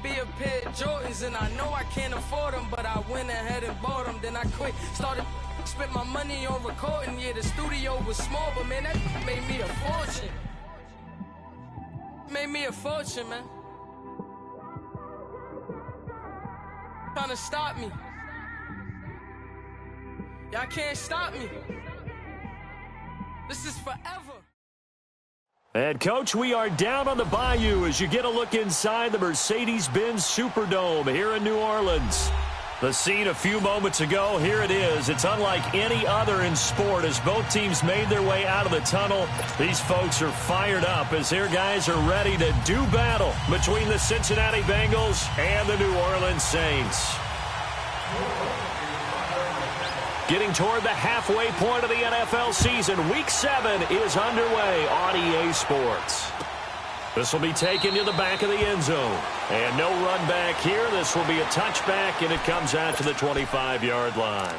be a pair of Jordans, and I know I can't afford them, but I went ahead and bought them. Then I quit, started spent my money on recording. Yeah, the studio was small, but man, that made me a fortune. Made me a fortune, man. Trying to stop me. Y'all can't stop me. This is forever. And, Coach, we are down on the bayou as you get a look inside the Mercedes-Benz Superdome here in New Orleans. The scene a few moments ago, here it is. It's unlike any other in sport as both teams made their way out of the tunnel. These folks are fired up as their guys are ready to do battle between the Cincinnati Bengals and the New Orleans Saints. Getting toward the halfway point of the NFL season, Week 7 is underway on EA Sports. This will be taken to the back of the end zone. And no run back here. This will be a touchback, and it comes out to the 25-yard line.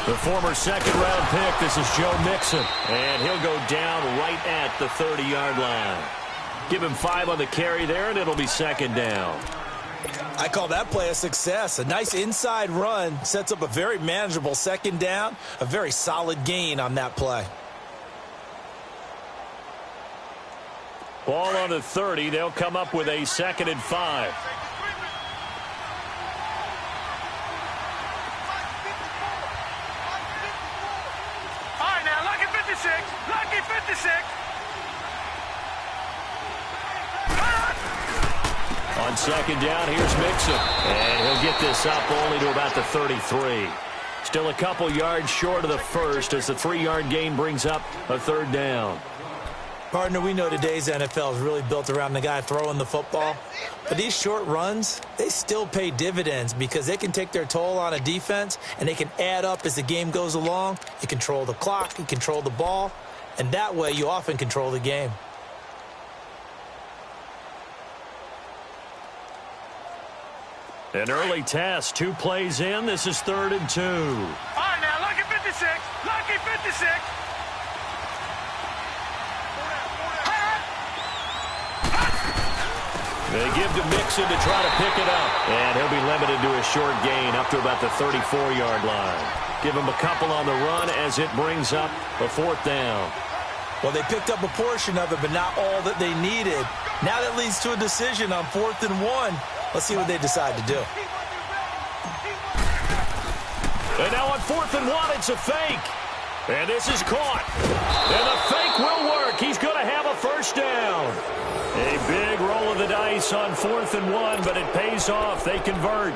The former second-round pick, this is Joe Mixon, and he'll go down right at the 30-yard line. Give him 5 on the carry there, and it'll be second down. I call that play a success. A nice inside run sets up a very manageable second down, a very solid gain on that play. Ball on the 30. They'll come up with a 2nd and 5. Lucky 56. On second down, here's Mixon. And he'll get this up only to about the 33. Still a couple yards short of the first as the 3-yard gain brings up a 3rd down. Partner, we know today's NFL is really built around the guy throwing the football. But these short runs, they still pay dividends because they can take their toll on a defense and they can add up as the game goes along. You control the clock, you control the ball, and that way you often control the game. An early test, 2 plays in. This is 3rd and 2. All right, now, lucky 56. Lucky 56. They give to Mixon to try to pick it up. And he'll be limited to a short gain up to about the 34-yard line. Give him a couple on the run as it brings up a 4th down. Well, they picked up a portion of it, but not all that they needed. Now that leads to a decision on 4th and 1. Let's see what they decide to do. And now on 4th and 1, it's a fake. And this is caught. And the fake will work. He's going to have a 1st down. A big roll of the dice on 4th and 1, but it pays off. They convert.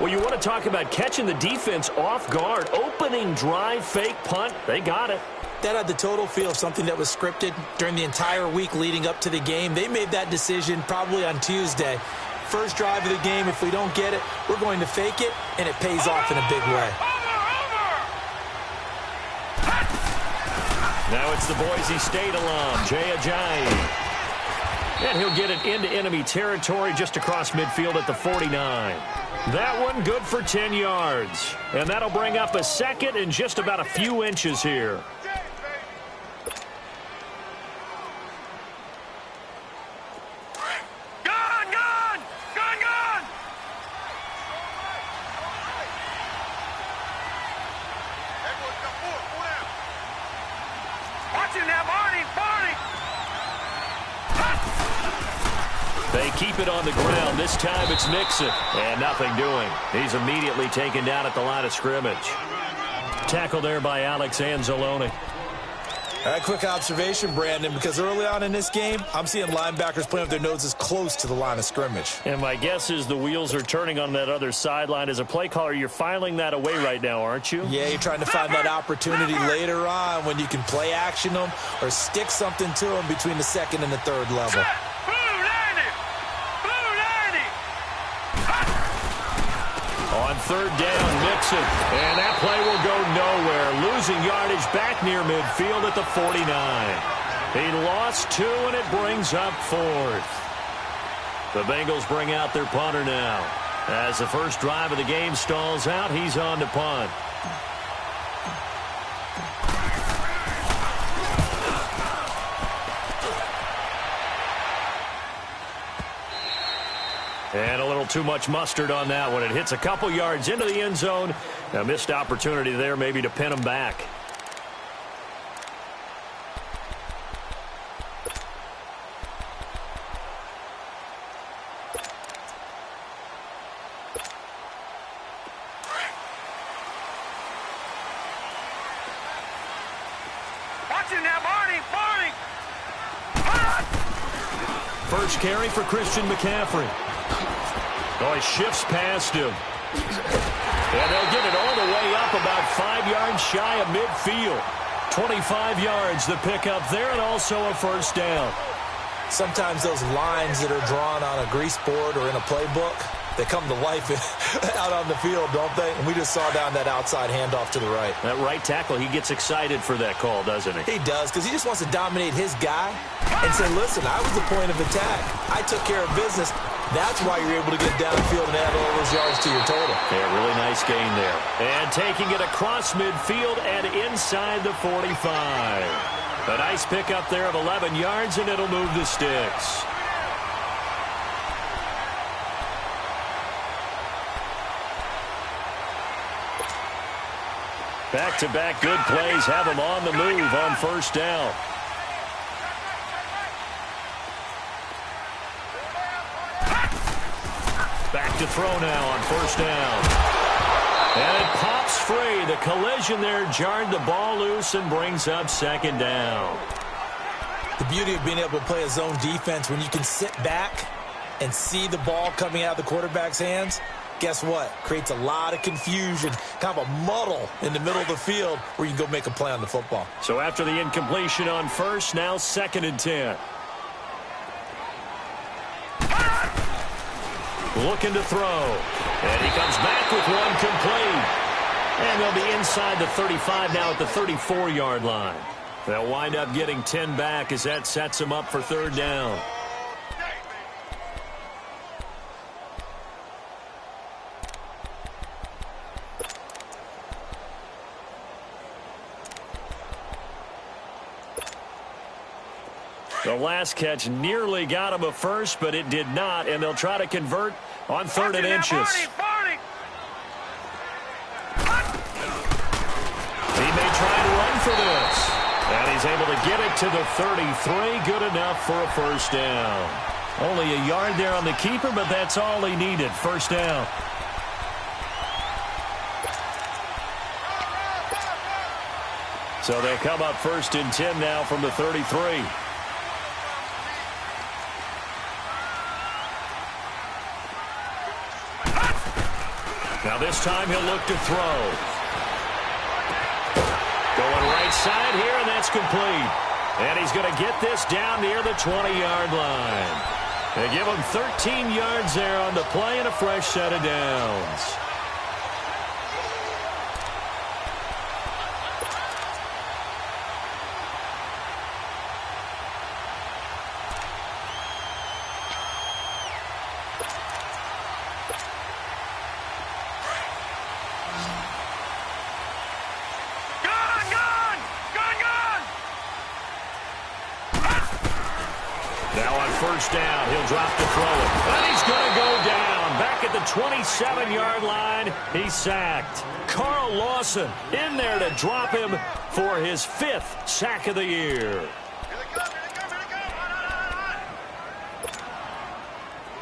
Well, you want to talk about catching the defense off guard. Opening drive, fake punt. They got it. That had the total feel of something that was scripted during the entire week leading up to the game. They made that decision probably on Tuesday. First drive of the game, if we don't get it, we're going to fake it, and it pays off in a big way. Now it's the Boise State alum, Jay Ajayi. And he'll get it into enemy territory just across midfield at the 49. That one good for 10 yards. And that'll bring up a 2nd and just about a few inches here. They keep it on the ground. This time it's Mixon. And nothing doing. He's immediately taken down at the line of scrimmage. Tackle there by Alex Anzalone. A quick observation, Brandon, because early on in this game, I'm seeing linebackers playing with their noses close to the line of scrimmage. And my guess is the wheels are turning on that other sideline. As a play caller, you're filing that away right now, aren't you? Yeah, you're trying to find that opportunity later on when you can play action them or stick something to them between the second and the third level. On third down, Mixon. And that play will go nowhere. Losing yardage back near midfield at the 49. He lost 2, and it brings up 4th. The Bengals bring out their punter now. As the first drive of the game stalls out, he's on to punt. And a little too much mustard on that one. It hits a couple yards into the end zone. A missed opportunity there maybe to pin him back. Watch it now, Barney! First carry for Christian McCaffrey. Oh, he shifts past him. And they'll get it all the way up about 5 yards shy of midfield. 25 yards the pickup there, and also a first down. Sometimes those lines that are drawn on a grease board or in a playbook, they come to life out on the field, don't they? And we just saw down that outside handoff to the right. That right tackle, he gets excited for that call, doesn't he? He does, because he just wants to dominate his guy and say, listen, I was the point of attack. I took care of business. That's why you're able to get downfield and add all those yards to your total. Yeah, really nice gain there. And taking it across midfield and inside the 45. A nice pickup there of 11 yards, and it'll move the sticks. Back-to-back good plays have him on the move on first down. Back to throw now on first down. And it pops free. The collision there jarred the ball loose and brings up second down. The beauty of being able to play a zone defense when you can sit back and see the ball coming out of the quarterback's hands, guess what? Creates a lot of confusion, kind of a muddle in the middle of the field where you can go make a play on the football. So after the incompletion on first, now 2nd and 10. Looking to throw. And he comes back with one complete. And they'll be inside the 35 now at the 34-yard line. They'll wind up getting 10 back as that sets them up for third down. The last catch nearly got him a first, but it did not, and they'll try to convert on 3rd and inches. Barney. He may try to run for this. And he's able to get it to the 33. Good enough for a first down. Only a yard there on the keeper, but that's all he needed. First down. So they'll come up 1st and 10 now from the 33. Now this time he'll look to throw. Going right side here, and that's complete. And he's going to get this down near the 20-yard line. They give him 13 yards there on the play and a fresh set of downs. First down, he'll drop to throw it. And he's going to go down. Back at the 27-yard line, he's sacked. Carl Lawson in there to drop him for his 5th sack of the year.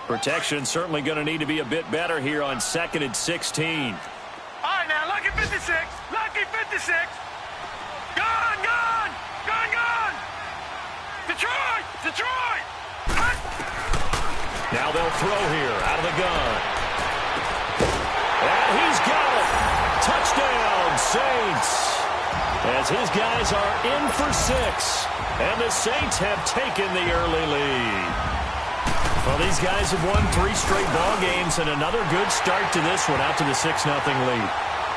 Protection certainly going to need to be a bit better here on 2nd and 16. All right, now, lucky 56. Lucky 56. Gone. throw here out of the gun. And he's got it. Touchdown, Saints. As his guys are in for 6. And the Saints have taken the early lead. Well, these guys have won 3 straight ball games and another good start to this one out to the 6-0 lead.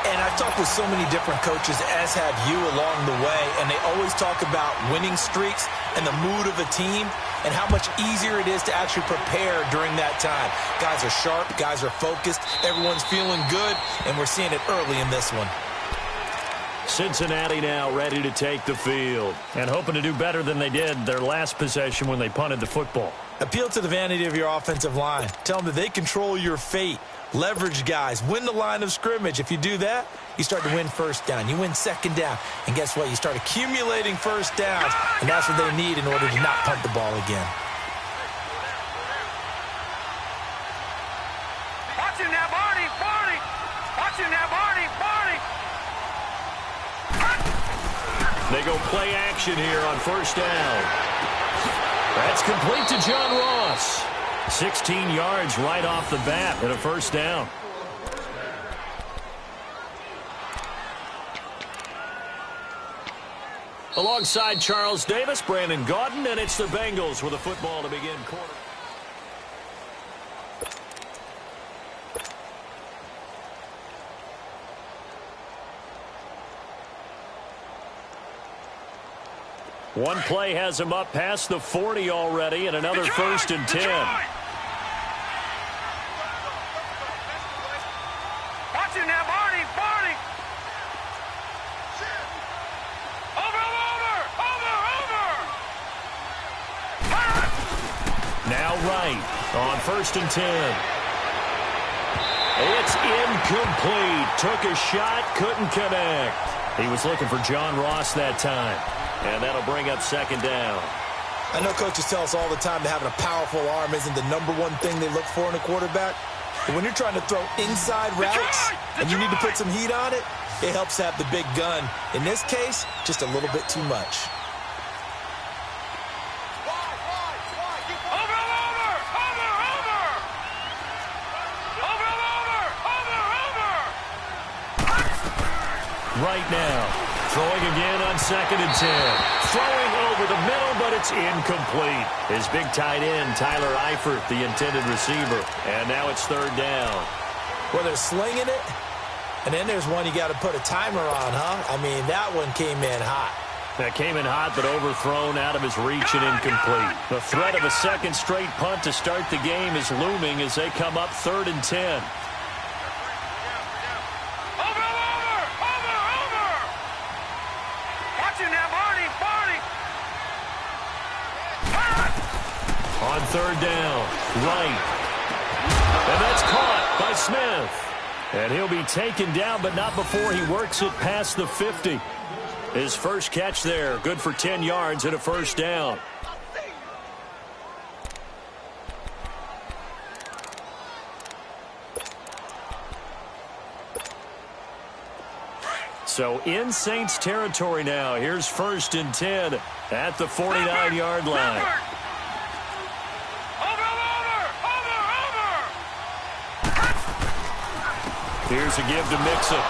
And I've talked with so many different coaches, as have you, along the way, and they always talk about winning streaks and the mood of a team and how much easier it is to actually prepare during that time. Guys are sharp, guys are focused, everyone's feeling good, and we're seeing it early in this one. Cincinnati now ready to take the field and hoping to do better than they did their last possession when they punted the football. Appeal to the vanity of your offensive line. Tell them that they control your fate. Leverage guys. Win the line of scrimmage. If you do that, you start to win first down. You win second down. And guess what? You start accumulating first downs. And that's what they need in order to not punt the ball again. Watch him now, Barney. Watch him now, Barney. They go play action here on first down. That's complete to John Ross. 16 yards right off the bat and a first down. Alongside Charles Davis, Brandon Gaudin, and it's the Bengals with a football to begin quarter. One play has him up past the 40 already, and another first and 10. Watch him now, Barney. Over. Now right on first and 10. It's incomplete. Took a shot, couldn't connect. He was looking for John Ross that time. And that'll bring up second down. I know coaches tell us all the time that having a powerful arm isn't the #1 thing they look for in a quarterback. But when you're trying to throw inside routes and you need to put some heat on it, it helps have the big gun. In this case, just a little bit too much. Right now, throwing again on second and 10. Throwing over the middle, but it's incomplete. His big tight end, Tyler Eifert, the intended receiver. And now it's third down. Well, they're slinging it, and then there's one you got to put a timer on, huh? I mean, that one came in hot. That came in hot, but overthrown out of his reach and incomplete. The threat of a second straight punt to start the game is looming as they come up third and 10. On third down, right. And that's caught by Smith. And he'll be taken down, but not before he works it past the 50. His first catch there, good for 10 yards and a first down. So in Saints territory now. Here's first and 10 at the 49-yard line. Here's a give to Mixon.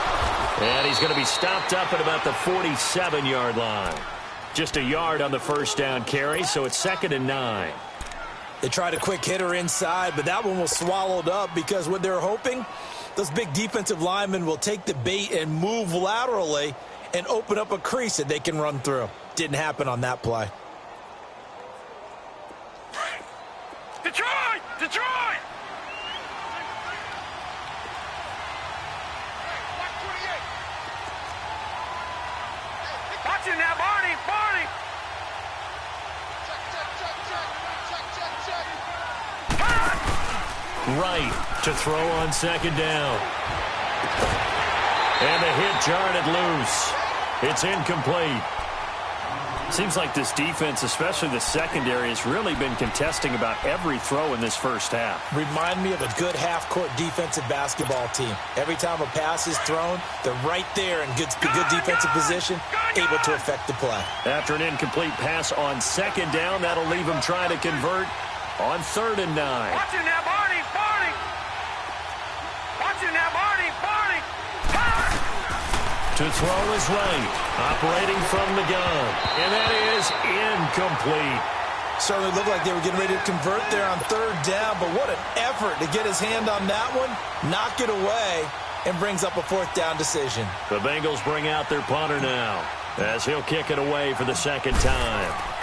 And he's going to be stopped up at about the 47-yard line. Just a yard on the first down carry, so it's second and 9. They tried a quick hitter inside, but that one was swallowed up because what they're hoping, those big defensive linemen will take the bait and move laterally and open up a crease that they can run through. Didn't happen on that play. Detroit! Watch him now, Barney! Right to throw on second down. And the hit jarred it loose. It's incomplete. Seems like this defense, especially the secondary, has really been contesting about every throw in this first half. Remind me of a good half-court defensive basketball team. Every time a pass is thrown, they're right there in good defensive position, able to affect the play. After an incomplete pass on second down, that'll leave them trying to convert on 3rd and 9. Watch it now, Barney. Barney. Watch it now, Barney. Barney. To throw is right, operating from the gun, and that is incomplete. Certainly looked like they were getting ready to convert there on 3rd down, but what an effort to get his hand on that one, knock it away, and brings up a 4th down decision. The Bengals bring out their punter now, as he'll kick it away for the 2nd time.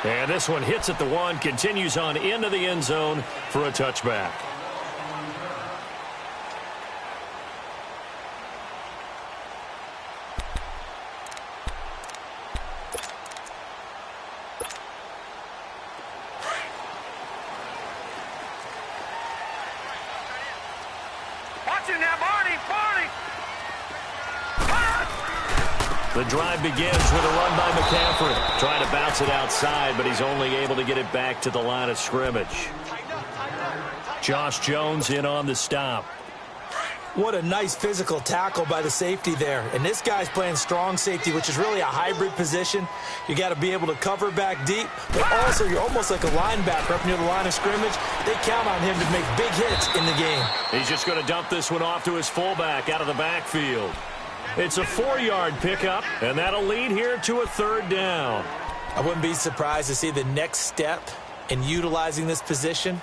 And this one hits at the 1, continues on into the end zone for a touchback. Watch it now, Barney. Barney. The drive begins with a run by McCaffrey. Trying to bounce it outside, but he's only able to get it back to the line of scrimmage. Josh Jones in on the stop. What a nice physical tackle by the safety there. And this guy's playing strong safety, which is really a hybrid position. You got to be able to cover back deep, but also you're almost like a linebacker up near the line of scrimmage. They count on him to make big hits in the game. He's just going to dump this one off to his fullback out of the backfield. It's a 4-yard pickup, and that'll lead here to a 3rd down. I wouldn't be surprised to see the next step in utilizing this position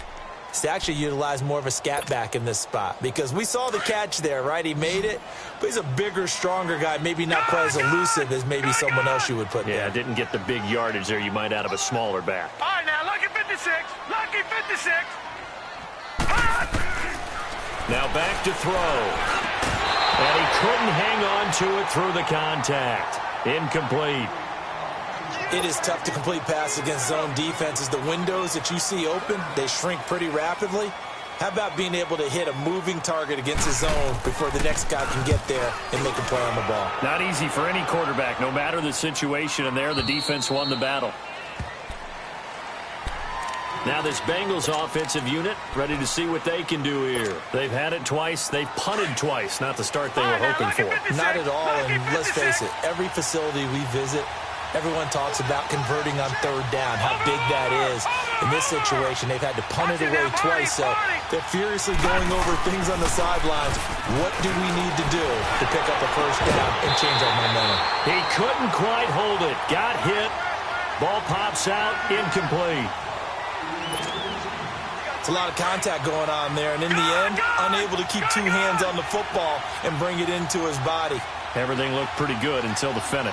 is to actually utilize more of a scat back in this spot, because we saw the catch there, right? He made it, but he's a bigger, stronger guy, maybe not quite as elusive as maybe someone else you would put there. Yeah, didn't get the big yardage there you might out of a smaller back. All right, now, lucky 56. Lucky 56. Now back to throw. And he couldn't hang on to it through the contact. Incomplete. It is tough to complete pass against zone defenses. The windows that you see open, they shrink pretty rapidly. How about being able to hit a moving target against the zone before the next guy can get there and make a play on the ball? Not easy for any quarterback, no matter the situation, and there the defense won the battle. Now this Bengals offensive unit ready to see what they can do here. They've had it twice. They've punted twice. Not the start they were hoping for. Not at all, and let's face it, every facility we visit, everyone talks about converting on 3rd down, how big that is. In this situation, they've had to punt it away twice, so they're furiously going over things on the sidelines. What do we need to do to pick up a 1st down and change our momentum? He couldn't quite hold it. Got hit. Ball pops out. Incomplete. It's a lot of contact going on there, and in the end, unable to keep 2 hands on the football and bring it into his body. Everything looked pretty good until the finish.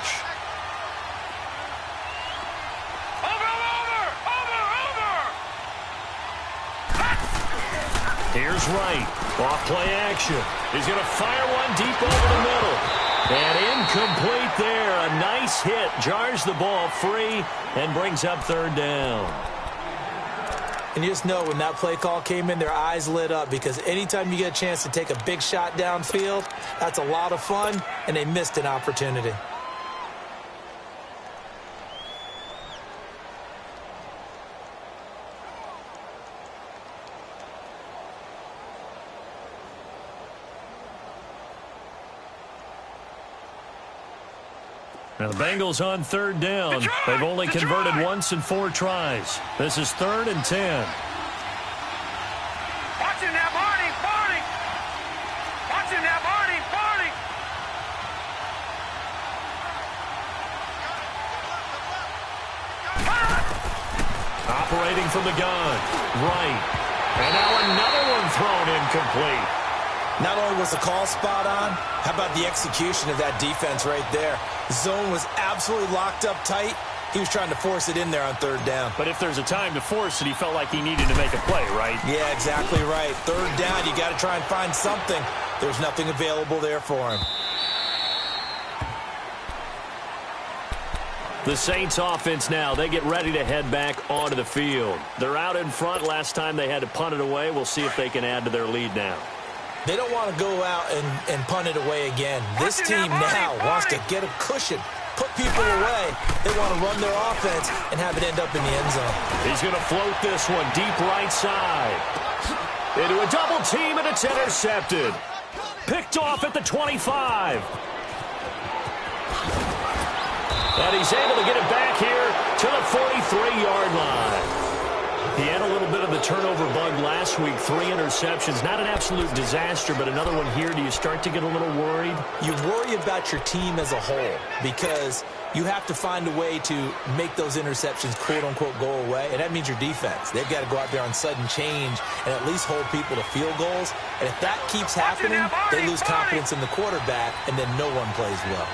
Here's Wright. Off play action. He's going to fire one deep over the middle. And incomplete there. A nice hit. Jars the ball free and brings up 3rd down. And you just know when that play call came in, their eyes lit up, because anytime you get a chance to take a big shot downfield, that's a lot of fun, and they missed an opportunity. Now the Bengals on 3rd down. They've only converted once in 4 tries. This is 3rd and 10. Watch it now, Barney. Barney. Watch it now, Barney. Barney. Operating from the gun. Right. And now another one thrown incomplete. Not only was the call spot on, how about the execution of that defense right there? The zone was absolutely locked up tight. He was trying to force it in there on 3rd down. But if there's a time to force it, he felt like he needed to make a play, right? Yeah, exactly right. 3rd down, you got to try and find something. There's nothing available there for him. The Saints offense now, they get ready to head back onto the field. They're out in front. Last time they had to punt it away. We'll see if they can add to their lead now. They don't want to go out and punt it away again. This team now wants to get a cushion, put people away. They want to run their offense and have it end up in the end zone. He's going to float this one deep right side. Into a double team, and it's intercepted. Picked off at the 25. And he's able to get it back here to the 43-yard line. He had a little bit of the turnover bug last week, 3 interceptions. Not an absolute disaster, but another one here. Do you start to get a little worried? You worry about your team as a whole because you have to find a way to make those interceptions, quote-unquote, go away, and that means your defense. They've got to go out there on sudden change and at least hold people to field goals. And if that keeps happening, they lose confidence in the quarterback, and then no one plays well.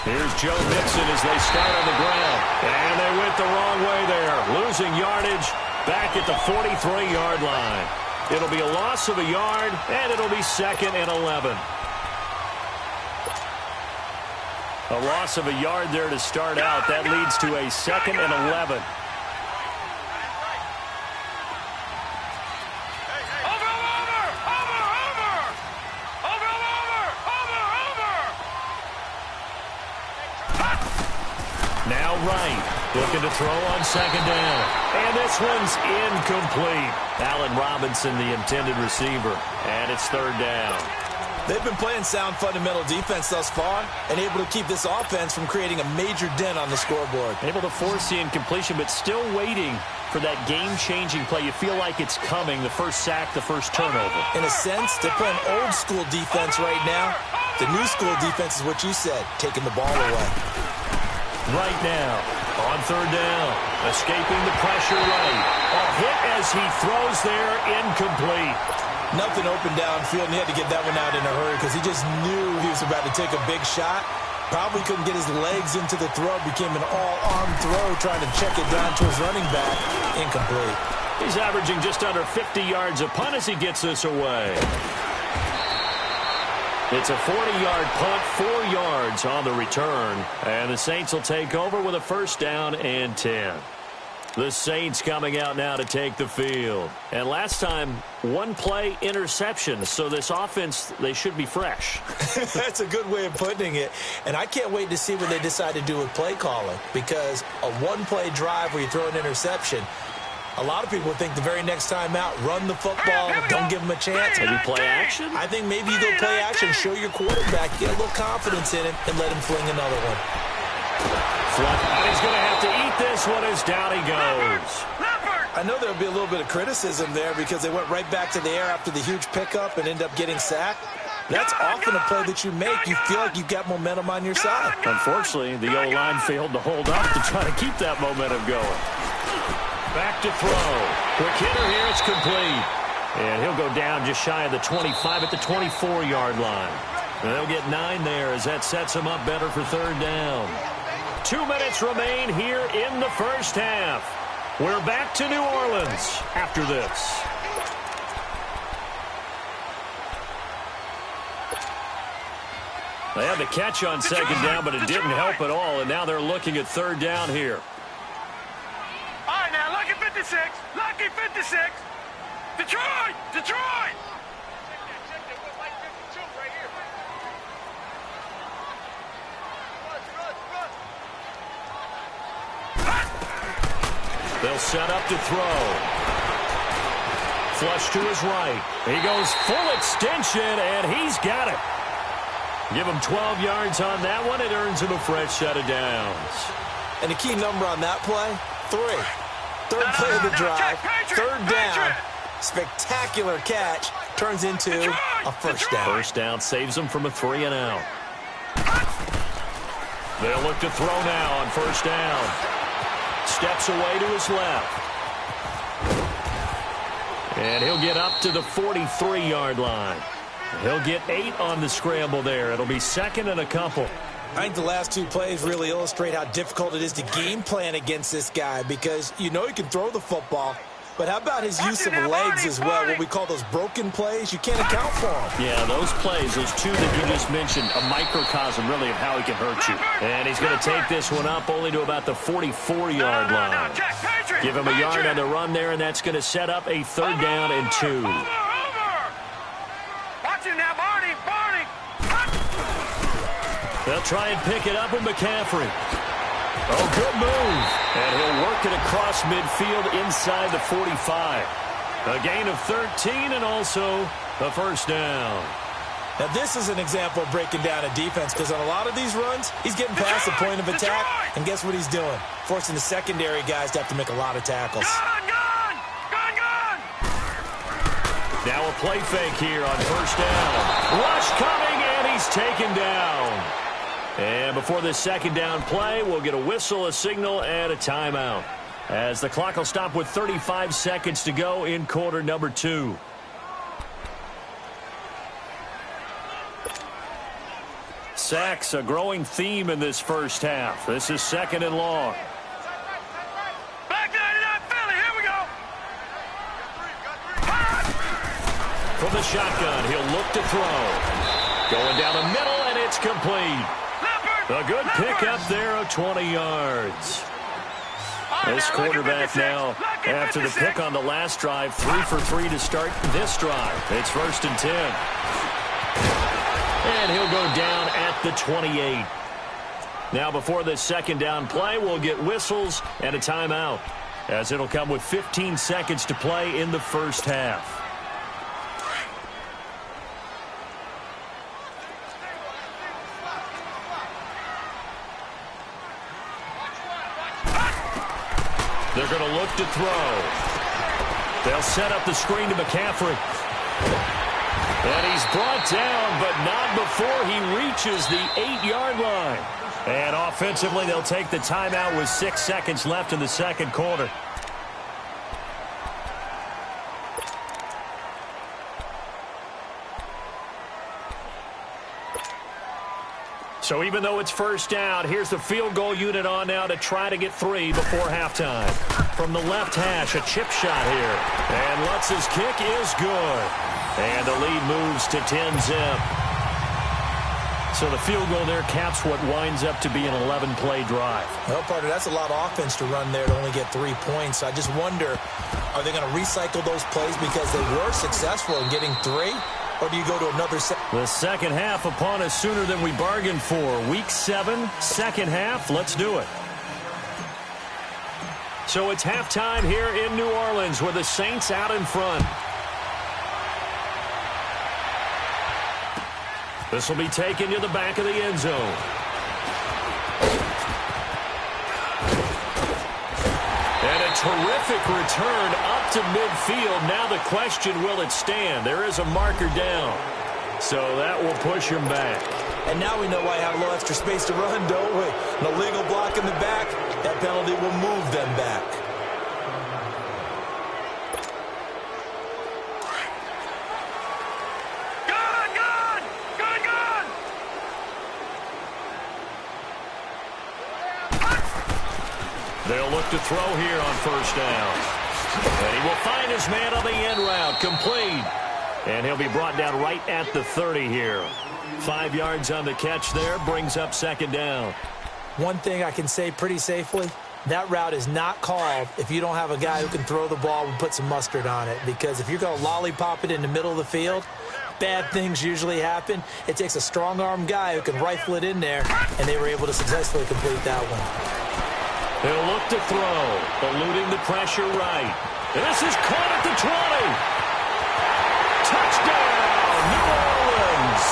Here's Joe Mixon as they start on the ground. And they went the wrong way there. Losing yardage back at the 43-yard line. It'll be a loss of a yard, and it'll be 2nd and 11. A loss of a yard there to start out. That leads to a 2nd and 11. Now Wright looking to throw on 2nd down. And this one's incomplete. Allen Robinson, the intended receiver. And it's 3rd down. They've been playing sound fundamental defense thus far and able to keep this offense from creating a major dent on the scoreboard. Able to force the incompletion, but still waiting for that game-changing play. You feel like it's coming, the first sack, the first turnover. In a sense, they're playing old-school defense right now. The new-school defense is what you said, taking the ball away. Right now, on 3rd down, escaping the pressure right. A hit as he throws there, incomplete. Nothing open downfield, and he had to get that one out in a hurry because he just knew he was about to take a big shot. Probably couldn't get his legs into the throw. Became an all-arm throw, trying to check it down to his running back. Incomplete. He's averaging just under 50 yards a punt as he gets this away. It's a 40-yard punt, 4 yards on the return. And the Saints will take over with a 1st down and 10. The Saints coming out now to take the field. And last time, 1 play interception. So this offense, they should be fresh. That's a good way of putting it. And I can't wait to see what they decide to do with play calling. Because a 1-play drive where you throw an interception, a lot of people think the very next time out, run the football, don't give them a chance. Maybe play action? I think maybe you go play action, show your quarterback, get a little confidence in him, and let him fling another one. And he's going to have to eat this one as down he goes. I know there'll be a little bit of criticism there because they went right back to the air after the huge pickup and end up getting sacked. That's often a play that you make. You feel like you've got momentum on your side. Unfortunately, the O-line failed to hold up to try to keep that momentum going. Back to throw. Quick hitter here. It's complete. And he'll go down just shy of the 25 at the 24-yard line. And they'll get 9 there as that sets them up better for 3rd down. 2 minutes remain here in the first half. We're back to New Orleans after this. They had the catch on 2nd down, but it didn't help at all. And now they're looking at 3rd down here. All right, now, lucky 56. Lucky 56. Detroit! Detroit! They'll set up to throw. Flush to his right. He goes full extension, and he's got it. Give him 12 yards on that one. It earns him a fresh set of downs. And the key number on that play, 3. 3rd play of the drive, 3rd down. Spectacular catch. Turns into a 1st down. 1st down saves them from a 3 and out. They'll look to throw now on 1st down. Steps away to his left. And he'll get up to the 43-yard line. He'll get 8 on the scramble there. It'll be 2nd and a couple. I think the last 2 plays really illustrate how difficult it is to game plan against this guy because you know he can throw the football, but how about his use of legs as well, what we call those broken plays? You can't account for them. Yeah, those plays, those 2 that you just mentioned, a microcosm really of how he can hurt you. And he's going to take this one up only to about the 44-yard line. Give him a yard on the run there, and that's going to set up a 3rd down and 2. Watch it now, Barney. They'll try and pick it up with McCaffrey. Oh, good move. And he'll work it across midfield inside the 45. A gain of 13 and also a 1st down. Now, this is an example of breaking down a defense because on a lot of these runs, he's getting past the point of attack, and guess what he's doing? Forcing the secondary guys to have to make a lot of tackles. Gun! Now a play fake here on first down. Rush coming, and he's taken down. And before this second down play, we'll get a whistle, a signal, and a timeout, as the clock will stop with 35 seconds to go in quarter number 2. Sacks, a growing theme in this first half. This is 2nd and long. Back 99 Philly, here we go. From the shotgun, he'll look to throw. Going down the middle, and it's complete. A good pickup there of 20 yards. This quarterback now, after the pick on the last drive, 3 for 3 to start this drive. It's 1st and 10. And he'll go down at the 28. Now before this second down play, we'll get whistles and a timeout, as it'll come with 15 seconds to play in the first half. They're going to look to throw. They'll set up the screen to McCaffrey. And he's brought down, but not before he reaches the 8-yard line. And offensively, they'll take the timeout with 6 seconds left in the second quarter. So even though it's first down, here's the field goal unit on now to try to get 3 before halftime. From the left hash, a chip shot here. And Lutz's kick is good. And the lead moves to 10-zip. So the field goal there caps what winds up to be an 11-play drive. Well, partner, that's a lot of offense to run there to only get 3 points. I just wonder, are they going to recycle those plays because they were successful in getting 3? Or do you go to another set? The second half upon us sooner than we bargained for. Week 7, second half. Let's do it. So it's halftime here in New Orleans with the Saints out in front. This will be taken to the back of the end zone. And a terrific return up to midfield. Now the question, will it stand? There is a marker down. So that will push him back. And now we know why I have a little extra space to run, don't we? An illegal block in the back. That penalty will move them back. They'll look to throw here on first down. And he will find his man on the end route. Complete. And he'll be brought down right at the 30 here. 5 yards on the catch there. Brings up second down. One thing I can say pretty safely, that route is not called if you don't have a guy who can throw the ball and put some mustard on it. Because if you're going to lollipop it in the middle of the field, bad things usually happen. It takes a strong-arm guy who can rifle it in there, and they were able to successfully complete that one. He'll look to throw, eluding the pressure right. This is caught at the 20. Touchdown, New Orleans.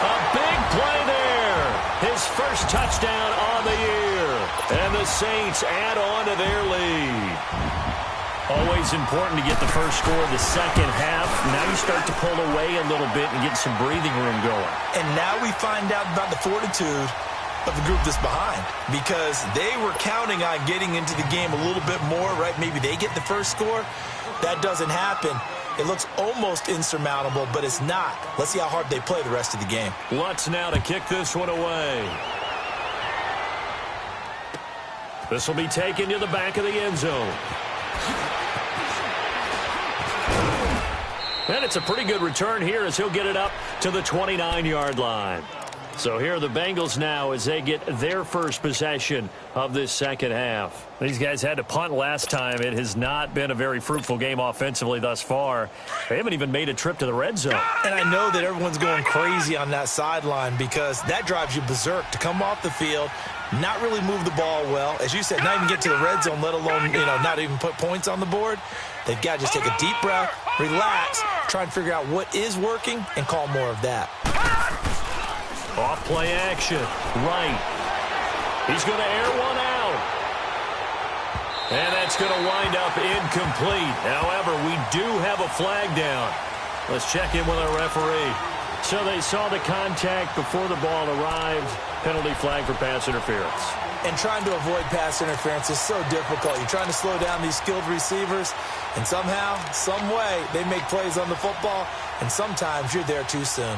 A big play there. His first touchdown on the year. And the Saints add on to their lead. Always important to get the first score of the second half. Now you start to pull away a little bit and get some breathing room going. And now we find out about the fortitude of the group that's behind, because they were counting on getting into the game a little bit more, right? Maybe they get the first score. That doesn't happen. It looks almost insurmountable, but it's not. Let's see how hard they play the rest of the game. Lutz now to kick this one away. This will be taken to the back of the end zone. And it's a pretty good return here as he'll get it up to the 29-yard line. So here are the Bengals now as they get their first possession of this second half. These guys had to punt last time. It has not been a very fruitful game offensively thus far. They haven't even made a trip to the red zone. And I know that everyone's going crazy on that sideline because that drives you berserk to come off the field, not really move the ball well. As you said, not even get to the red zone, let alone, not even put points on the board. They've got to just take a deep breath, relax, try and figure out what is working and call more of that. Off play action. Right. He's going to air one out. And that's going to wind up incomplete. However, we do have a flag down. Let's check in with our referee. So they saw the contact before the ball arrived. Penalty flag for pass interference. And trying to avoid pass interference is so difficult. You're trying to slow down these skilled receivers, and somehow, some way, they make plays on the football, and sometimes you're there too soon.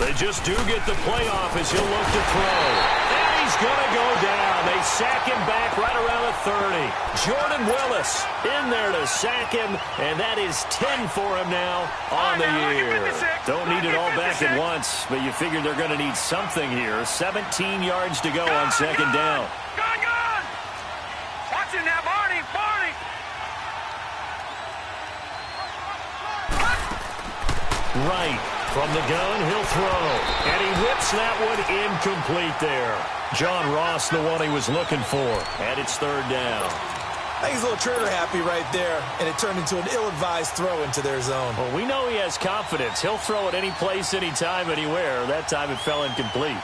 They just do get the playoff as he'll look to throw. And he's going to go down. They sack him back right around the 30. Jordan Willis in there to sack him, and that is 10 for him now on the year. Don't need it all back at once, but you figure they're going to need something here. 17 yards to go on second down. Gone! Watch him now, Barney! Right. From the gun, he'll throw. And he whips that one incomplete there. John Ross, the one he was looking for. And it's third down. I think he's a little trigger happy right there, and it turned into an ill-advised throw into their zone. Well, we know he has confidence. He'll throw it any place, anytime, anywhere. That time it fell incomplete.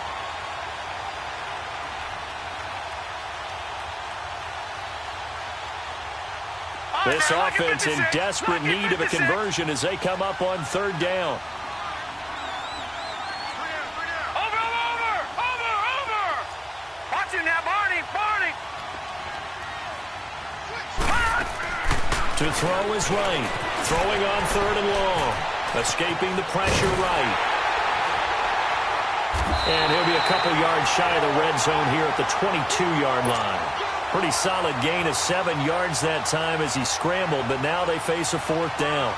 This offense in desperate need of a conversion as they come up on third down. To throw is right. Throwing on third and long. Escaping the pressure right. And he'll be a couple yards shy of the red zone here at the 22-yard line. Pretty solid gain of 7 yards that time as he scrambled, but now they face a fourth down.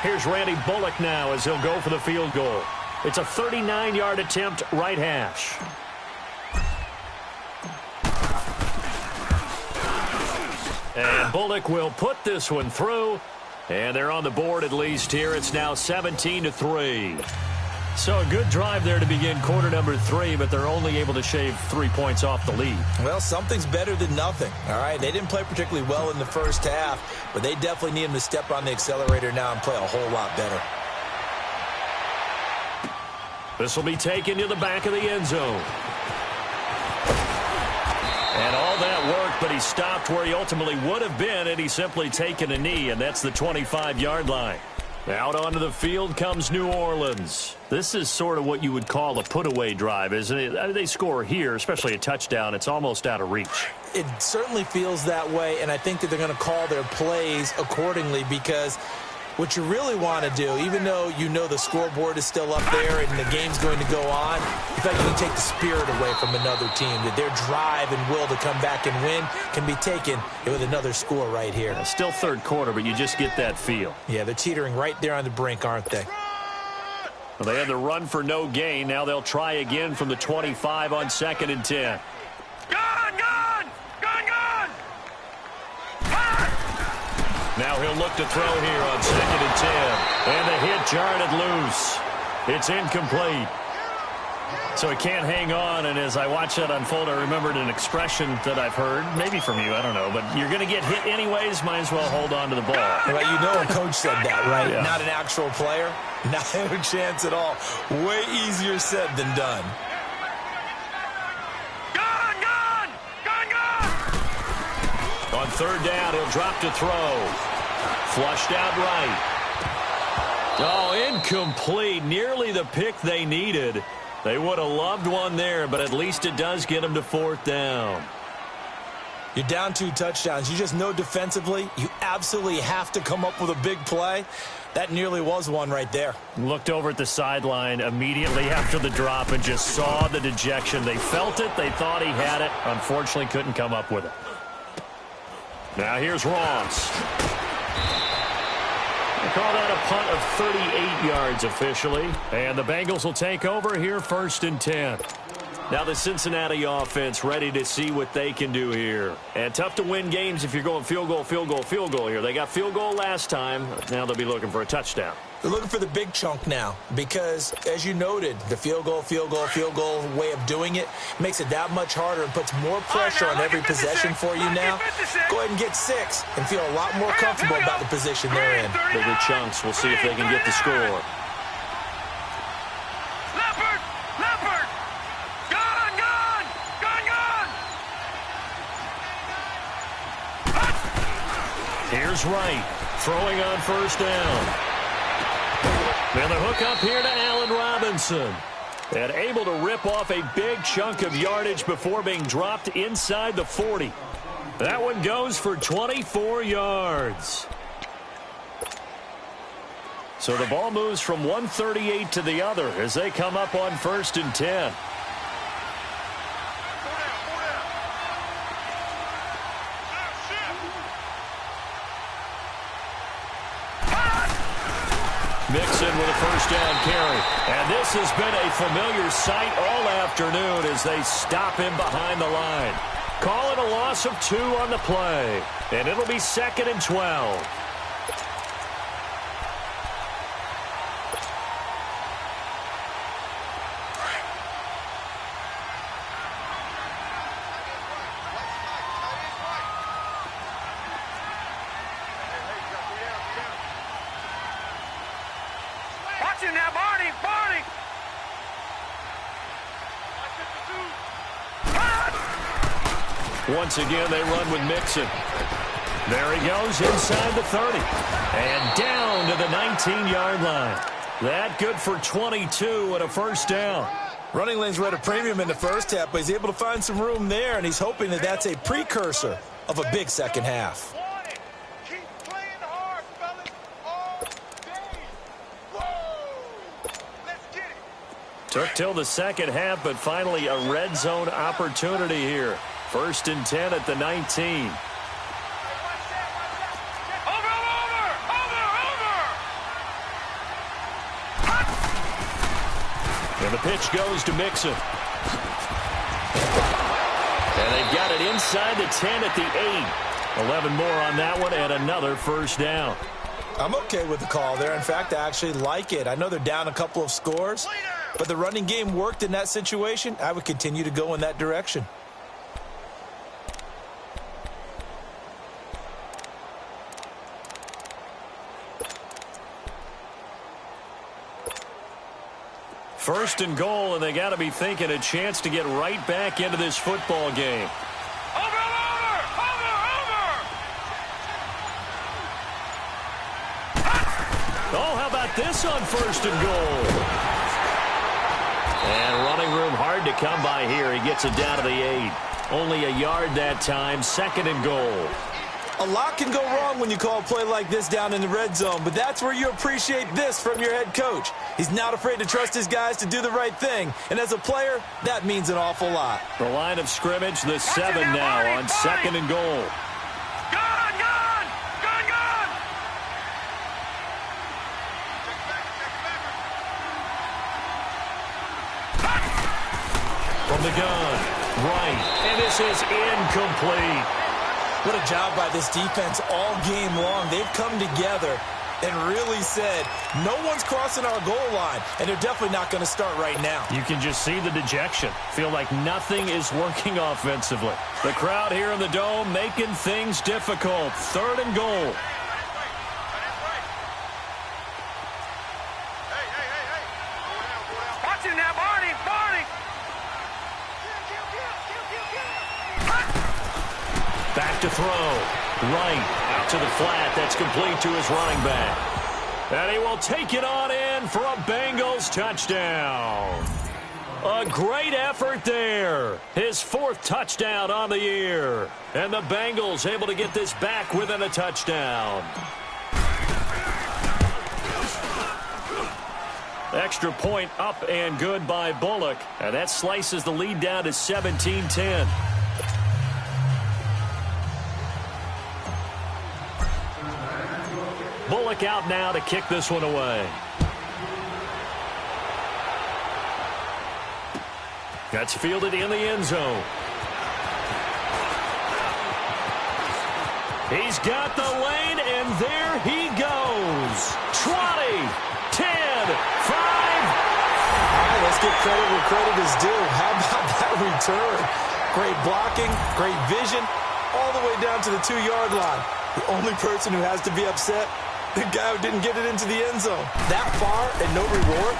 Here's Randy Bullock now as he'll go for the field goal. It's a 39-yard attempt, right hash. And Bullock will put this one through. And they're on the board at least here. It's now 17-3. So a good drive there to begin quarter number 3, but they're only able to shave 3 points off the lead. Well, something's better than nothing, all right? They didn't play particularly well in the first half, but they definitely need him to step on the accelerator now and play a whole lot better. This will be taken to the back of the end zone. And all that worked, but he stopped where he ultimately would have been had he simply taken a knee, and that's the 25-yard line. Out onto the field comes New Orleans. This is sort of what you would call a put-away drive, isn't it? I mean, they score here, especially a touchdown. It's almost out of reach. It certainly feels that way, and I think that they're going to call their plays accordingly because what you really want to do, even though you know the scoreboard is still up there and the game's going to go on, in fact, you can take the spirit away from another team, that their drive and will to come back and win can be taken with another score right here. Still third quarter, but you just get that feel. Yeah, they're teetering right there on the brink, aren't they? Well, they had the run for no gain. Now they'll try again from the 25 on 2nd and 10. Now he'll look to throw here on 2nd and 10. And the hit jarred it loose. It's incomplete. So he can't hang on, and as I watch that unfold, I remembered an expression that I've heard, maybe from you, I don't know, but you're going to get hit anyways, might as well hold on to the ball. Well, you know a coach said that, right? Yeah. Not an actual player. Not a chance at all. Way easier said than done. On third down, he'll drop to throw. Flushed out right. Oh, incomplete. Nearly the pick they needed. They would have loved one there, but at least it does get them to fourth down. You're down 2 touchdowns. You just know defensively you absolutely have to come up with a big play. That nearly was one right there. Looked over at the sideline immediately after the drop and just saw the dejection. They felt it. They thought he had it. Unfortunately, couldn't come up with it. Now here's Ross. They call that a punt of 38 yards officially. And the Bengals will take over here 1st and 10. Now the Cincinnati offense ready to see what they can do here. And tough to win games if you're going field goal, field goal, field goal here. They got field goal last time. Now they'll be looking for a touchdown. They're looking for the big chunk now because, as you noted, the field goal way of doing it makes it that much harder and puts more pressure on every possession for you now. Go ahead and get 6 and feel a lot more comfortable about the position they're in. Bigger chunks. We'll see if they can get the score. Here's Wright, throwing on 1st down. And the hook up here to Allen Robinson. And able to rip off a big chunk of yardage before being dropped inside the 40. That one goes for 24 yards. So the ball moves from 138 to the other as they come up on 1st and 10. Mixon with a 1st down carry. And this has been a familiar sight all afternoon as they stop him behind the line. Call it a loss of 2 on the play. And it'll be 2nd and 12. Once again, they run with Mixon. There he goes inside the 30. And down to the 19-yard line. That good for 22 and a 1st down. Running lanes were at a premium in the first half, but he's able to find some room there, and he's hoping that that's a precursor of a big second half. Keep playing hard, fellas, all day. Whoa! Let's get it. Took till the second half, but finally a red zone opportunity here. 1st and 10 at the 19. And the pitch goes to Mixon. And they've got it inside the 10 at the 8. 11 more on that one and another 1st down. I'm okay with the call there. In fact, I actually like it. I know they're down a couple of scores, but the running game worked in that situation. I would continue to go in that direction. First and goal, and they got to be thinking a chance to get right back into this football game. Over! Oh, how about this on 1st and goal? And running room hard to come by here. He gets it down to the 8. Only a yard that time. 2nd and goal. A lot can go wrong when you call a play like this down in the red zone, but that's where you appreciate this from your head coach. He's not afraid to trust his guys to do the right thing, and as a player, that means an awful lot. The line of scrimmage, the 7 now on 2nd and goal. From the gun, right, and this is incomplete. What a job by this defense all game long. They've come together and really said, no one's crossing our goal line, and they're definitely not going to start right now. You can just see the dejection. Feel like nothing is working offensively. The crowd here in the Dome making things difficult. 3rd and goal. Watch it now, Barney! Back to throw. Right. Out to the flat. That's complete to his running back. And he will take it on in for a Bengals touchdown. A great effort there. His 4th touchdown on the year. And the Bengals able to get this back within a touchdown. Extra point up and good by Bullock. And that slices the lead down to 17-10. Bullock out now to kick this one away. That's fielded in the end zone. He's got the lane, and there he goes. 20, 10, 5. All right, let's give credit where credit is due. How about that return? Great blocking, great vision, all the way down to the 2-yard line. The only person who has to be upset, the guy who didn't get it into the end zone. That far and no reward.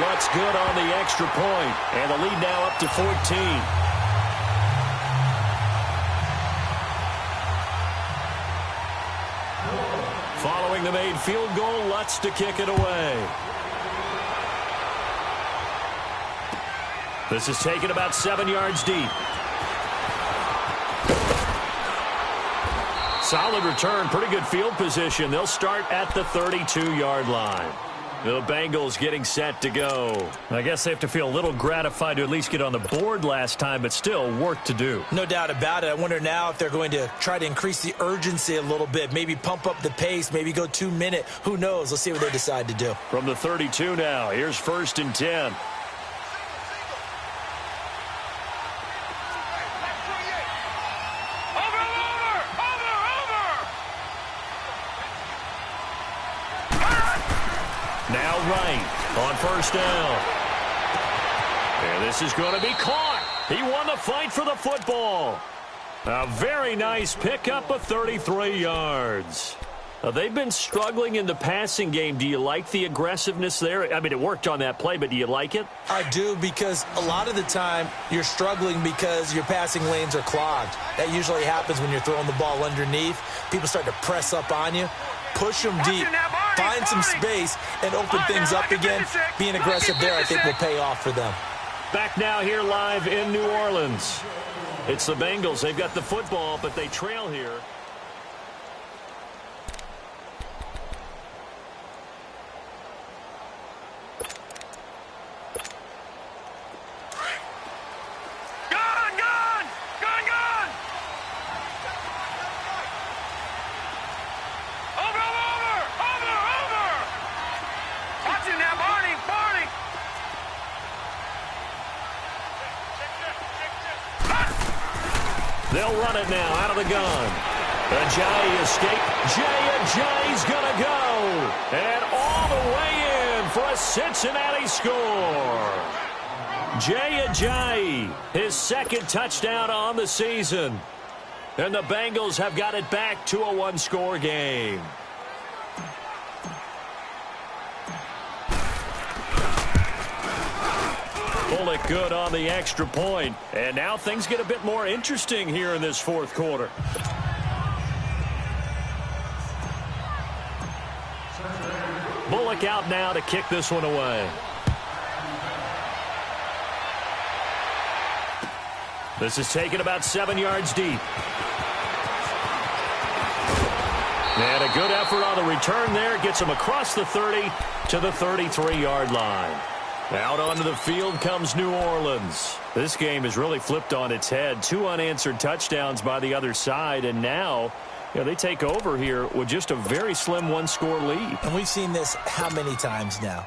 Looks good on the extra point, and the lead now up to 14. Following the made field goal, Lutz to kick it away. This is taken about 7 yards deep. Solid return, pretty good field position. They'll start at the 32-yard line. The Bengals getting set to go. I guess they have to feel a little gratified to at least get on the board last time, but still work to do. No doubt about it. I wonder now if they're going to try to increase the urgency a little bit, maybe pump up the pace, maybe go 2-minute. Who knows? Let's see what they decide to do. From the 32 now, here's 1st and 10. Now right on 1st down. And this is going to be caught. He won the fight for the football. A very nice pickup of 33 yards. They've been struggling in the passing game. Do you like the aggressiveness there? I mean, it worked on that play, but do you like it? I do, because a lot of the time you're struggling because your passing lanes are clogged. That usually happens when you're throwing the ball underneath. People start to press up on you. Push them deep, find some space, and open things up again. Being aggressive there, I think, will pay off for them. Back now here live in New Orleans. It's the Bengals. They've got the football, but they trail here. They'll run it now out of the gun. Ajayi escape. Ajayi's going to go. And all the way in for a Cincinnati score. Ajayi, his 2nd touchdown on the season. And the Bengals have got it back to a 1-score game. Bullock good on the extra point. And now things get a bit more interesting here in this 4th quarter. Bullock out now to kick this one away. This is taken about 7 yards deep. And a good effort on the return there. Gets him across the 30 to the 33-yard line. Out onto the field comes New Orleans. This game has really flipped on its head. 2 unanswered touchdowns by the other side, and now they take over here with just a very slim 1-score lead. And we've seen this how many times now?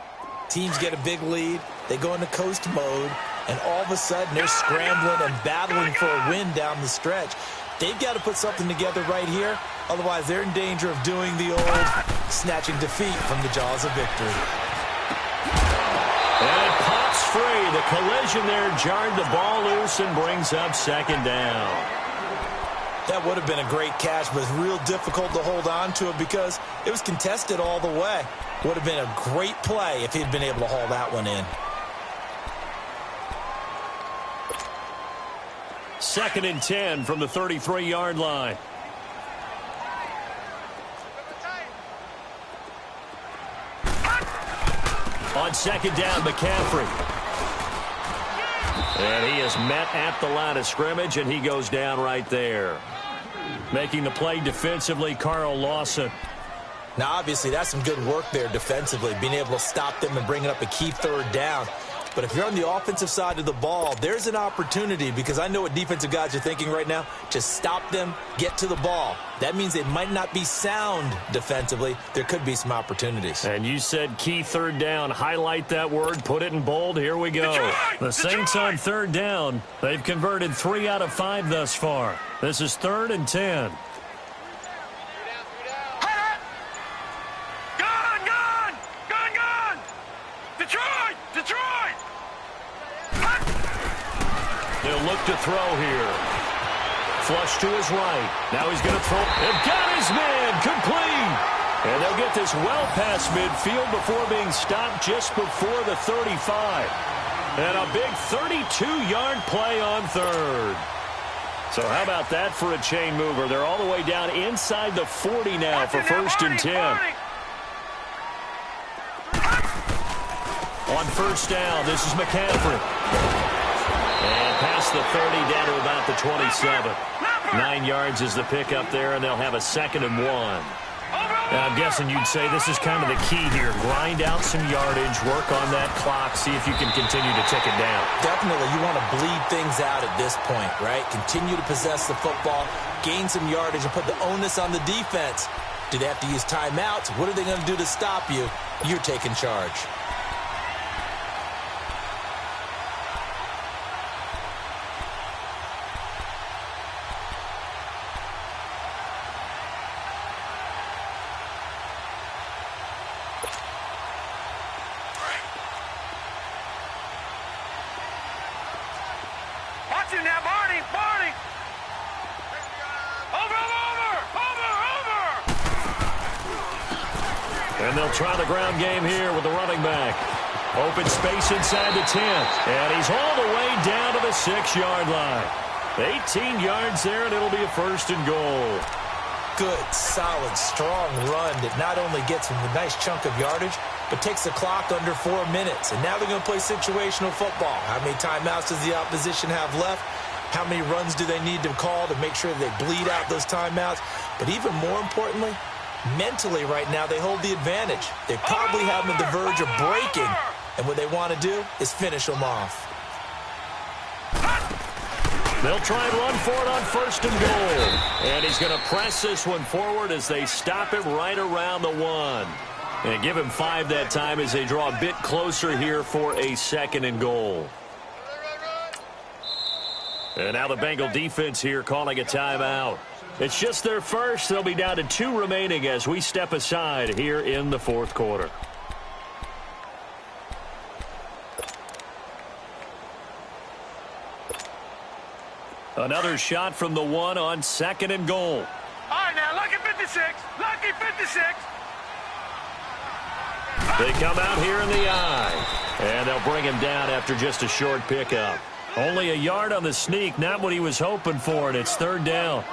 Teams get a big lead, they go into coast mode, and all of a sudden they're scrambling and battling for a win down the stretch. They've got to put something together right here, otherwise they're in danger of doing the old snatching defeat from the jaws of victory. And it pops free. The collision there jarred the ball loose and brings up 2nd down. That would have been a great catch, but it's real difficult to hold on to it because it was contested all the way. Would have been a great play if he'd been able to haul that one in. 2nd and 10 from the 33-yard line. On 2nd down, McCaffrey. And he is met at the line of scrimmage, and he goes down right there. Making the play defensively, Carl Lawson. Now, obviously, that's some good work there defensively, being able to stop them and bringing up a key 3rd down. But if you're on the offensive side of the ball, there's an opportunity, because I know what defensive guys are thinking right now. Just stop them, get to the ball. That means they might not be sound defensively. There could be some opportunities. And you said key third down. Highlight that word, put it in bold. Here we go. The Saints on third down. They've converted 3 out of 5 thus far. This is 3rd and 10. They'll look to throw here. Flush to his right. Now he's going to throw. And got his man. Complete. And they'll get this well past midfield before being stopped just before the 35. And a big 32-yard play on 3rd. So how about that for a chain mover? They're all the way down inside the 40 now for 1st and 10. On 1st down, this is McCaffrey. And past the 30 down to about the 27. 9 yards is the pickup there, and they'll have a 2nd and 1. I'm guessing you'd say this is kind of the key here. Grind out some yardage, work on that clock, see if you can continue to tick it down. Definitely, you want to bleed things out at this point, right? Continue to possess the football, gain some yardage, and put the onus on the defense. Do they have to use timeouts? What are they going to do to stop you? You're taking charge. And they'll try the ground game here with the running back. Open space inside the 10. And he's all the way down to the 6-yard line. 18 yards there, and it'll be a 1st and goal. Good, solid, strong run that not only gets him a nice chunk of yardage, but takes the clock under 4 minutes. And now they're going to play situational football. How many timeouts does the opposition have left? How many runs do they need to call to make sure they bleed out those timeouts? But even more importantly, mentally right now, they hold the advantage. They probably have them at the verge of breaking. And what they want to do is finish them off. They'll try and run for it on 1st and goal. And he's going to press this one forward as they stop him right around the 1. And give him 5 that time as they draw a bit closer here for a 2nd and goal. And now the Bengal defense here calling a timeout. It's just their first. They'll be down to 2 remaining as we step aside here in the 4th quarter. Another shot from the 1 on 2nd and goal. All right, now, lucky 56. Lucky 56. They come out here in the eye. And they'll bring him down after just a short pickup. Only a yard on the sneak, not what he was hoping for, and it's 3rd down.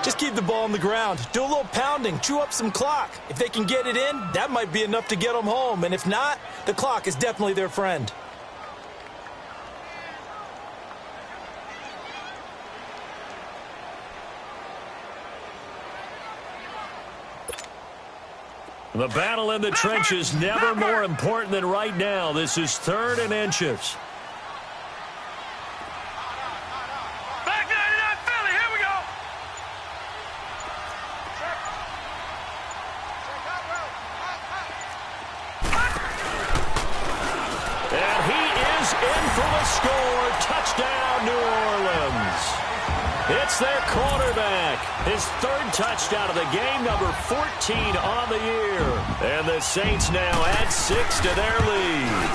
Just keep the ball on the ground. Do a little pounding. Chew up some clock. If they can get it in, that might be enough to get them home. And if not, the clock is definitely their friend. The battle in the trenches never more important than right now. This is 3rd and inches. Score, touchdown, New Orleans. It's their quarterback. His 3rd touchdown of the game, number 14 on the year. And the Saints now add 6 to their lead.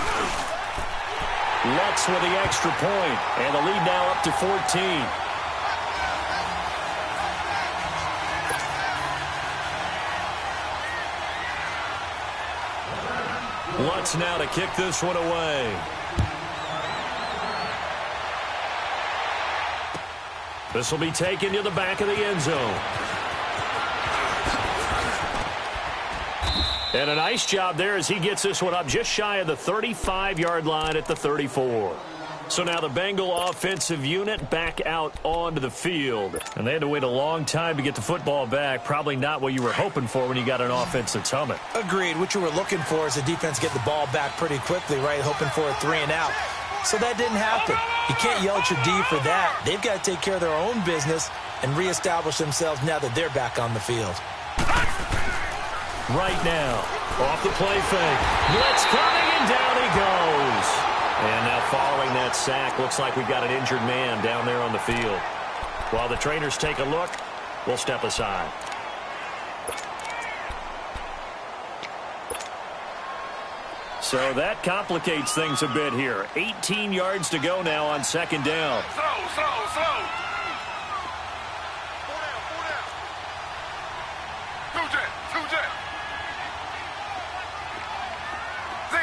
Lutz with the extra point, and the lead now up to 14. Lutz now to kick this one away. This will be taken to the back of the end zone. And a nice job there as he gets this one up just shy of the 35-yard line at the 34. So now the Bengal offensive unit back out onto the field. And they had to wait a long time to get the football back. Probably not what you were hoping for when you got an offense that's humming. Agreed. What you were looking for is the defense get the ball back pretty quickly, right? Hoping for a 3 and out. So that didn't happen. You can't yell at your D for that. They've got to take care of their own business and reestablish themselves now that they're back on the field. Right now, off the play fake. Blitz coming, and down he goes. And now following that sack, looks like we've got an injured man down there on the field. While the trainers take a look, we'll step aside. So that complicates things a bit here. 18 yards to go now on second down. Slow. Two jet. Z.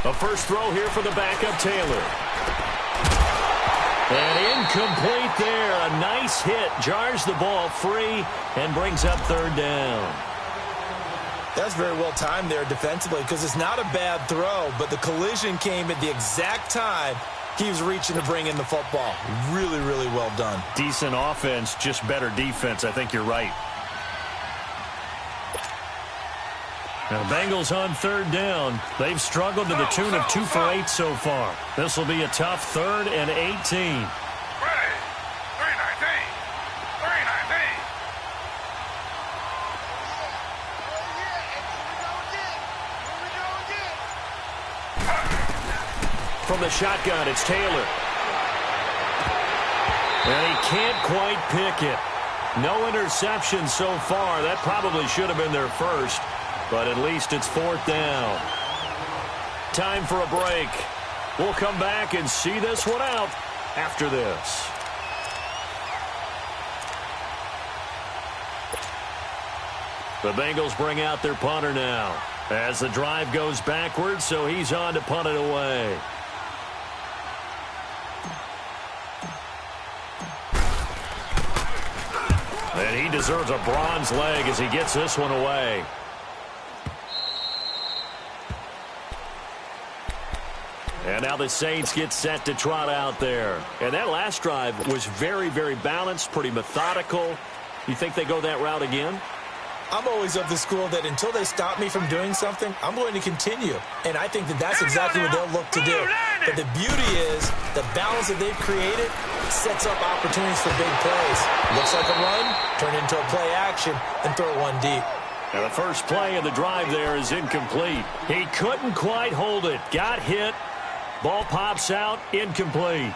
A first throw here for the backup Taylor. And incomplete there. A nice hit. Jars the ball free and brings up third down. That's very well timed there defensively because it's not a bad throw, but the collision came at the exact time he was reaching to bring in the football. Really, really well done. Decent offense, just better defense. I think you're right. Now, Bengals on third down. They've struggled to the tune of 2 for 8 so far. This will be a tough 3rd and 18. Ready. 319. From the shotgun, it's Taylor. And he can't quite pick it. No interception so far. That probably should have been their first. But at least it's 4th down. Time for a break. We'll come back and see this one out after this. The Bengals bring out their punter now as the drive goes backwards, so he's on to punt it away. And he deserves a bronze leg as he gets this one away. And now the Saints get set to trot out there. And that last drive was very, very balanced, pretty methodical. You think they go that route again? I'm always of the school that until they stop me from doing something, I'm going to continue. And I think that that's exactly what they'll look to do. But the beauty is the balance that they've created sets up opportunities for big plays. Looks like a run, turn into a play action, and throw one deep. And the first play of the drive there is incomplete. He couldn't quite hold it. Got hit. Ball pops out, incomplete.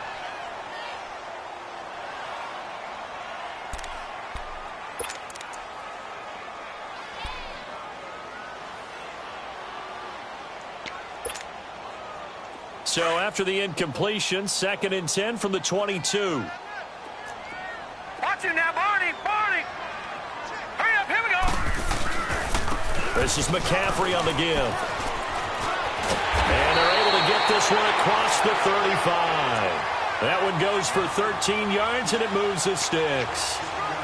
So after the incompletion, 2nd and 10 from the 22. Watch him now, Barney. Hurry up, here we go. This is McCaffrey on the give. And they're able to get this one across the 35. That one goes for 13 yards, and it moves the sticks.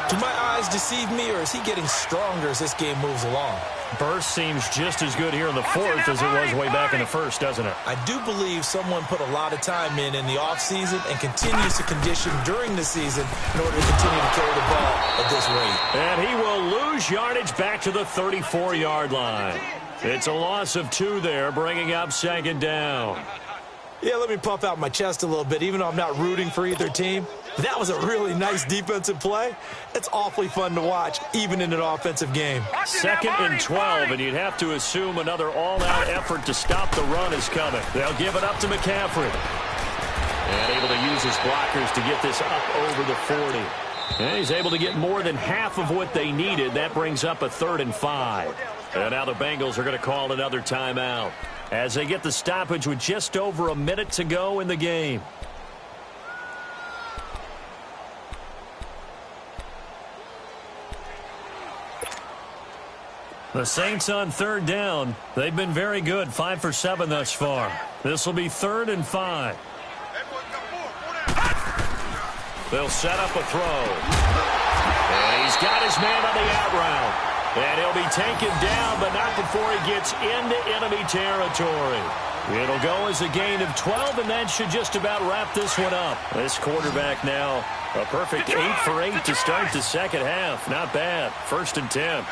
Do my eyes deceive me, or is he getting stronger as this game moves along? Burst seems just as good here in the 4th as it was way back in the 1st, doesn't it? I do believe someone put a lot of time in the offseason and continues to condition during the season in order to continue to carry the ball at this rate. And he will lose yardage back to the 34-yard line. It's a loss of 2 there, bringing up 2nd down. Yeah, let me puff out my chest a little bit, even though I'm not rooting for either team. That was a really nice defensive play. It's awfully fun to watch, even in an offensive game. 2nd and 12, and you'd have to assume another all-out effort to stop the run is coming. They'll give it up to McCaffrey. And able to use his blockers to get this up over the 40. And he's able to get more than half of what they needed. That brings up a 3rd and 5. And now the Bengals are going to call another timeout as they get the stoppage with just over a minute to go in the game. The Saints on 3rd down. They've been very good, 5 for 7 thus far. This will be 3rd and 5. They'll set up a throw. And he's got his man on the out route. And he'll be taken down, but not before he gets into enemy territory. It'll go as a gain of 12, and that should just about wrap this one up. This quarterback now, a perfect 8 for 8 to start the second half. Not bad. 1st and 10.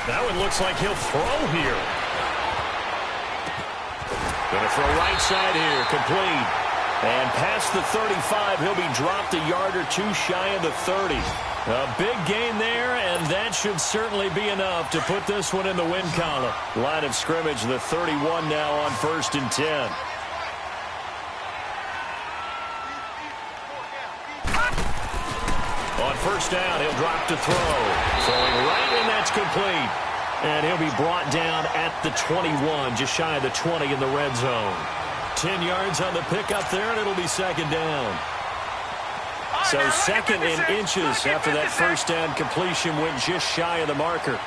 That one looks like he'll throw here. Going to throw right side here, complete. And past the 35, he'll be dropped a yard or two shy of the 30. A big gain there, and that should certainly be enough to put this one in the win column. Line of scrimmage, the 31 now on 1st and 10. On 1st down, he'll drop to throw. Throwing right, and that's complete. And he'll be brought down at the 21, just shy of the 20 in the red zone. 10 yards on the pickup there, and it'll be 2nd down. So 2nd in inches after that 1st down completion went just shy of the marker.